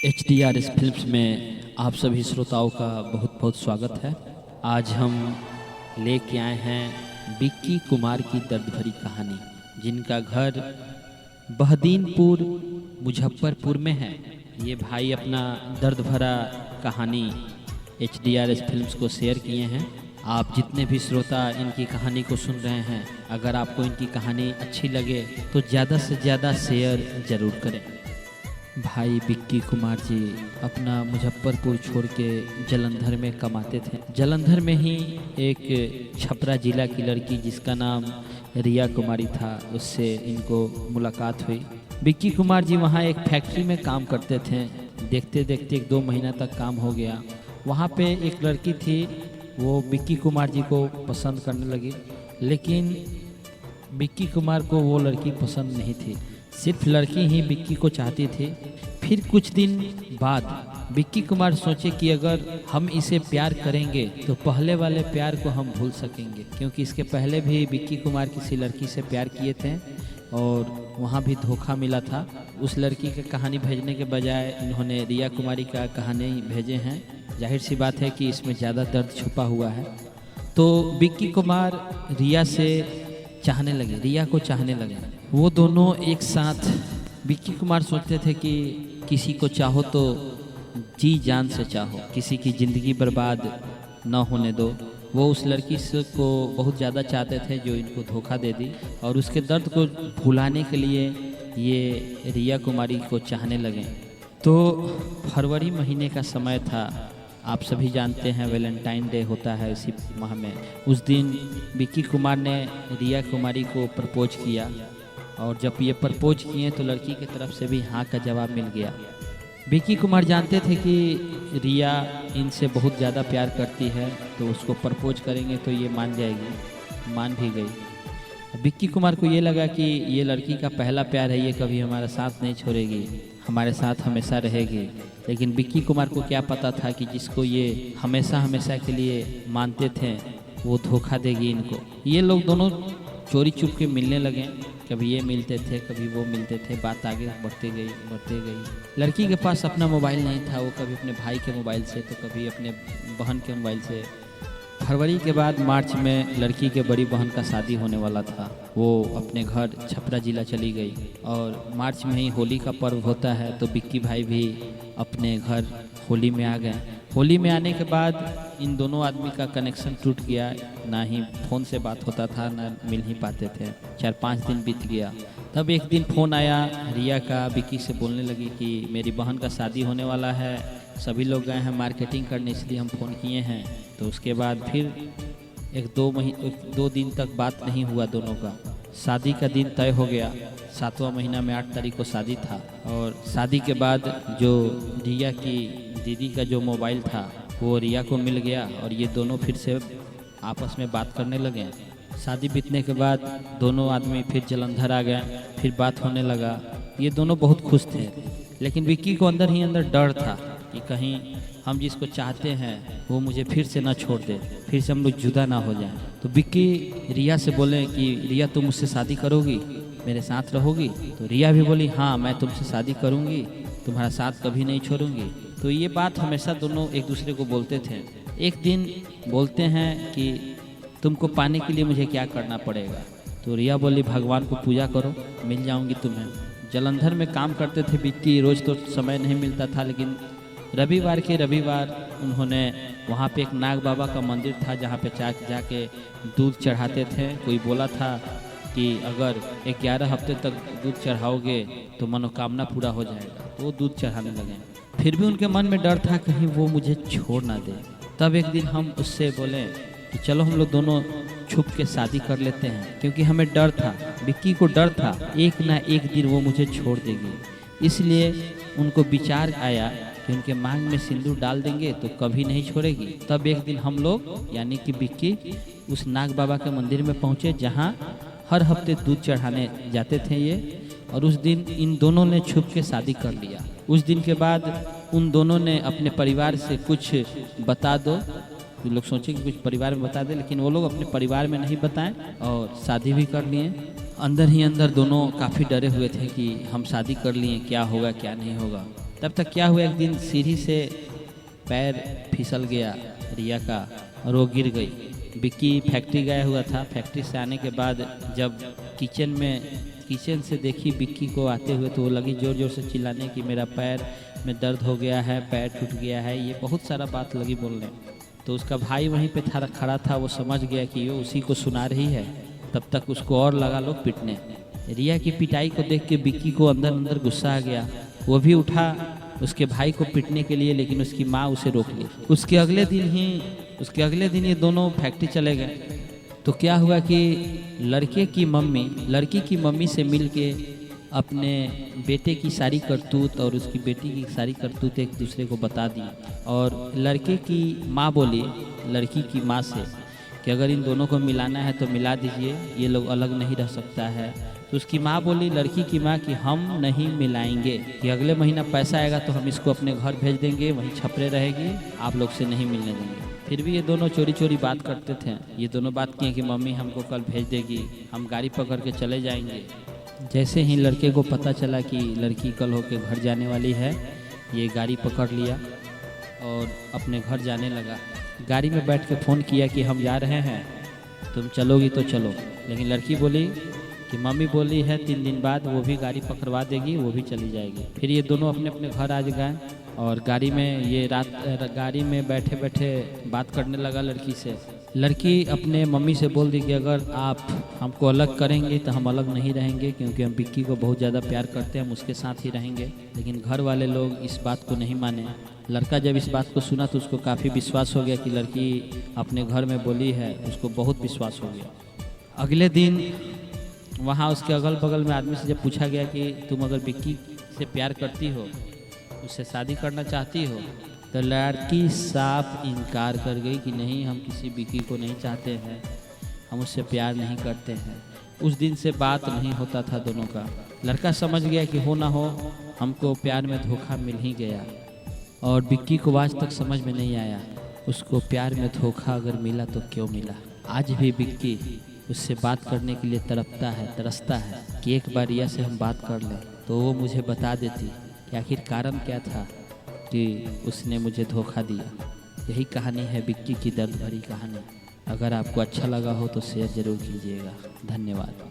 HDRS films में आप सभी श्रोताओं का बहुत बहुत स्वागत है। आज हम लेके आए हैं विक्की कुमार की दर्द भरी कहानी, जिनका घर बहदीनपुर मुजफ्फरपुर में है। ये भाई अपना दर्द भरा कहानी HDRS फिल्म्स को शेयर किए हैं। आप जितने भी श्रोता इनकी कहानी को सुन रहे हैं, अगर आपको इनकी कहानी अच्छी लगे तो ज़्यादा से ज़्यादा शेयर ज़रूर करें। भाई विक्की कुमार जी अपना मुजफ्फरपुर छोड़ के जालंधर में कमाते थे। जालंधर में ही एक छपरा जिला की लड़की जिसका नाम रिया कुमारी था, उससे इनको मुलाकात हुई। विक्की कुमार जी वहाँ एक फैक्ट्री में काम करते थे। देखते देखते 1-2 महीना तक काम हो गया। वहाँ पे एक लड़की थी, वो विक्की कुमार जी को पसंद करने लगी, लेकिन विक्की कुमार को वो लड़की पसंद नहीं थी। सिर्फ लड़की ही विक्की को चाहती थी। फिर कुछ दिन बाद विक्की कुमार सोचे कि अगर हम इसे प्यार करेंगे तो पहले वाले प्यार को हम भूल सकेंगे, क्योंकि इसके पहले भी विक्की कुमार किसी लड़की से प्यार किए थे और वहाँ भी धोखा मिला था। उस लड़की की कहानी भेजने के बजाय इन्होंने रिया कुमारी का कहानी भेजे हैं। जाहिर सी बात है कि इसमें ज़्यादा दर्द छुपा हुआ है। तो विक्की कुमार रिया से चाहने लगे, रिया को चाहने लगे। वो दोनों एक साथ, विक्की कुमार सोचते थे कि किसी को चाहो तो जी जान से चाहो, किसी की ज़िंदगी बर्बाद न होने दो। वो उस लड़की को बहुत ज़्यादा चाहते थे जो इनको धोखा दे दी, और उसके दर्द को भुलाने के लिए ये रिया कुमारी को चाहने लगे। तो फरवरी महीने का समय था। आप सभी जानते हैं वैलेंटाइन डे होता है इसी माह में। उस दिन विक्की कुमार ने रिया कुमारी को प्रपोज किया, और जब ये प्रपोज किए तो लड़की की तरफ से भी हाँ का जवाब मिल गया। विक्की कुमार जानते थे कि रिया इनसे बहुत ज़्यादा प्यार करती है, तो उसको प्रपोज करेंगे तो ये मान जाएगी। मान भी गई। विक्की कुमार को ये लगा कि ये लड़की का पहला प्यार है, ये कभी हमारा साथ नहीं छोड़ेगी, हमारे साथ हमेशा रहेगी। लेकिन विक्की कुमार को क्या पता था कि जिसको ये हमेशा हमेशा के लिए मानते थे वो धोखा देगी इनको। ये लोग दोनों चोरी चुप के मिलने लगे। कभी ये मिलते थे, कभी वो मिलते थे। बात आगे बढ़ती गई। लड़की के पास अपना मोबाइल नहीं था। वो कभी अपने भाई के मोबाइल से तो कभी अपने बहन के मोबाइल से। फरवरी के बाद मार्च में लड़की के बड़ी बहन का शादी होने वाला था। वो अपने घर छपरा जिला चली गई, और मार्च में ही होली का पर्व होता है, तो विक्की भाई भी अपने घर होली में आ गए। होली में आने के बाद इन दोनों आदमी का कनेक्शन टूट गया। ना ही फ़ोन से बात होता था, ना मिल ही पाते थे। 4-5 दिन बीत गया। तब एक दिन फ़ोन आया रिया का। विक्की से बोलने लगी कि मेरी बहन का शादी होने वाला है, सभी लोग गए हैं मार्केटिंग करने, इसलिए हम फ़ोन किए हैं। तो उसके बाद फिर 1-2 दिन तक बात नहीं हुआ दोनों का। शादी का दिन तय हो गया। 7वां महीना में 8 तारीख को शादी था। और शादी के बाद जो रिया की दीदी का जो मोबाइल था वो रिया को मिल गया, और ये दोनों फिर से आपस में बात करने लगे। शादी बीतने के बाद दोनों आदमी फिर जालंधर आ गए। फिर बात होने लगा। ये दोनों बहुत खुश थे, लेकिन विक्की को अंदर ही अंदर डर था कि कहीं हम जिसको चाहते हैं वो मुझे फिर से ना छोड़ दे, फिर से हम लोग जुदा ना हो जाएं। तो विक्की रिया से बोले कि रिया तुम मुझसे शादी करोगी, मेरे साथ रहोगी? तो रिया भी बोली हाँ मैं तुमसे शादी करूँगी, तुम्हारा साथ कभी नहीं छोड़ूंगी। तो ये बात हमेशा दोनों एक दूसरे को बोलते थे। एक दिन बोलते हैं कि तुमको पाने के लिए मुझे क्या करना पड़ेगा? तो रिया बोली भगवान को पूजा करो, मिल जाऊँगी तुम्हें। जालंधर में काम करते थे विक्की। रोज़ तो समय नहीं मिलता था, लेकिन रविवार के रविवार उन्होंने वहाँ पे एक नाग बाबा का मंदिर था, जहाँ पे जाके दूध चढ़ाते थे। कोई बोला था कि अगर 11 हफ्ते तक दूध चढ़ाओगे तो मनोकामना पूरा हो जाएगा। तो वो दूध चढ़ाने लगे। फिर भी उनके मन में डर था कहीं वो मुझे छोड़ ना दे। तब एक दिन हम उससे बोले कि चलो हम लोग दोनों छुप के शादी कर लेते हैं, क्योंकि हमें डर था, विक्की को डर था एक ना एक दिन वो मुझे छोड़ देगी। इसलिए उनको विचार आया कि उनके मांग में सिंदूर डाल देंगे तो कभी नहीं छोड़ेगी। तब एक दिन हम लोग यानी कि विक्की उस नाग बाबा के मंदिर में पहुँचे, जहाँ हर हफ्ते दूध चढ़ाने जाते थे ये। और उस दिन इन दोनों ने छुप के शादी कर लिया। उस दिन के बाद उन दोनों ने अपने परिवार से कुछ बता दो। लोग सोचे कि कुछ परिवार में बता दे, लेकिन वो लोग अपने परिवार में नहीं बताएं और शादी भी कर लिए। अंदर ही अंदर दोनों काफ़ी डरे हुए थे कि हम शादी कर लिए, क्या होगा क्या नहीं होगा। तब तक क्या हुआ, एक दिन सीढ़ी से पैर फिसल गया रिया का और वो गिर गई। बिक्की फैक्ट्री गया हुआ था। फैक्ट्री से आने के बाद जब किचन से देखी बिक्की को आते हुए तो वो लगी ज़ोर ज़ोर से चिल्लाने कि मेरा पैर में दर्द हो गया है, पैर टूट गया है, ये बहुत सारा बात लगी बोलने। तो उसका भाई वहीं पे खड़ा था, वो समझ गया कि वो उसी को सुना रही है। तब तक उसको और लगा लोग पिटने। रिया की पिटाई को देख के बिक्की को अंदर अंदर गुस्सा आ गया। वो भी उठा उसके भाई को पीटने के लिए, लेकिन उसकी माँ उसे रोक ली। उसके अगले दिन ये दोनों फैक्ट्री चले गए। तो क्या हुआ कि लड़की की मम्मी से मिल के अपने बेटे की सारी करतूत और उसकी बेटी की सारी करतूत एक दूसरे को बता दी। और लड़के की माँ बोली लड़की की माँ से कि अगर इन दोनों को मिलाना है तो मिला दीजिए, ये लोग अलग नहीं रह सकता है। तो उसकी माँ बोली लड़की की माँ कि हम नहीं मिलाएंगे, कि अगले महीना पैसा आएगा तो हम इसको अपने घर भेज देंगे, वहीं छपरे रहेगी, आप लोग से नहीं मिलने देंगे। फिर भी ये दोनों चोरी चोरी बात करते थे। ये दोनों बात किए कि मम्मी हमको कल भेज देगी, हम गाड़ी पकड़ के चले जाएंगे। जैसे ही लड़के को पता चला कि लड़की कल होके घर जाने वाली है, ये गाड़ी पकड़ लिया और अपने घर जाने लगा। गाड़ी में बैठ के फ़ोन किया कि हम जा रहे हैं, तुम चलोगी तो चलो। लेकिन लड़की बोली कि मम्मी बोली है 3 दिन बाद वो भी गाड़ी पकड़वा देगी, वो भी चली जाएगी। फिर ये दोनों अपने अपने घर आ गए और गाड़ी में बैठे बैठे बात करने लगा लड़की से। लड़की अपने मम्मी से बोल दी कि अगर आप हमको अलग करेंगे तो हम अलग नहीं रहेंगे, क्योंकि हम बिक्की को बहुत ज़्यादा प्यार करते हैं, हम उसके साथ ही रहेंगे। लेकिन घर वाले लोग इस बात को नहीं माने। लड़का जब इस बात को सुना तो उसको काफ़ी विश्वास हो गया कि लड़की अपने घर में बोली है, उसको बहुत विश्वास हो गया। अगले दिन वहाँ उसके अगल बगल में आदमी से जब पूछा गया कि तुम अगर बिक्की से प्यार करती हो, उससे शादी करना चाहती हो, तो लड़की साफ इनकार कर गई कि नहीं, हम किसी बिक्की को नहीं चाहते हैं, हम उससे प्यार नहीं करते हैं। उस दिन से बात नहीं होता था दोनों का। लड़का समझ गया कि हो ना हो हमको प्यार में धोखा मिल ही गया। और बिक्की को आज तक समझ में नहीं आया उसको प्यार में धोखा अगर मिला तो क्यों मिला। आज भी बिक्की उससे बात करने के लिए तरसता है कि एक बार रिया से हम बात कर लें तो वो मुझे बता देती कि आखिर कारण क्या था कि उसने मुझे धोखा दिया। यही कहानी है बिक्की की दर्द भरी कहानी। अगर आपको अच्छा लगा हो तो शेयर ज़रूर कीजिएगा। धन्यवाद।